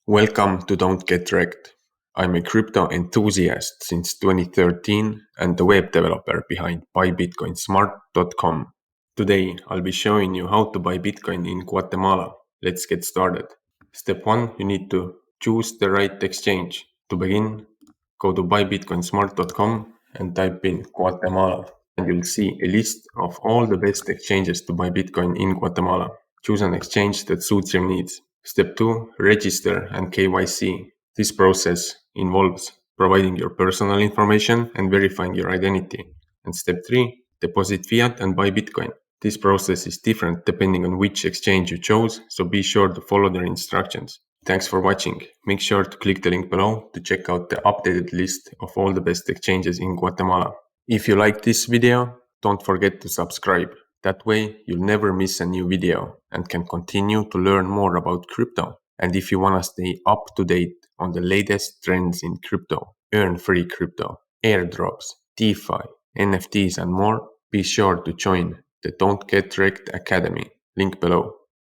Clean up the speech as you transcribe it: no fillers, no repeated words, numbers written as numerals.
Welcome to Don't Get Wrecked. I'm a crypto enthusiast since 2013 and the web developer behind buybitcoinsmart.com. Today I'll be showing you how to buy Bitcoin in Guatemala. Let's get started. Step 1, you need to choose the right exchange. To begin, go to buybitcoinsmart.com and type in Guatemala, and you'll see a list of all the best exchanges to buy Bitcoin in Guatemala. Choose an exchange that suits your needs. Step 2, register and KYC. This process involves providing your personal information and verifying your identity. And step 3, deposit fiat and buy Bitcoin. This process is different depending on which exchange you chose, so be sure to follow their instructions. Thanks for watching. Make sure to click the link below to check out the updated list of all the best exchanges in Guatemala. If you like this video, don't forget to subscribe. That way you'll never miss a new video and can continue to learn more about crypto. And if you want to stay up to date on the latest trends in crypto, earn free crypto, airdrops, DeFi, NFTs and more, be sure to join the Don't Get Wrecked Academy. Link below.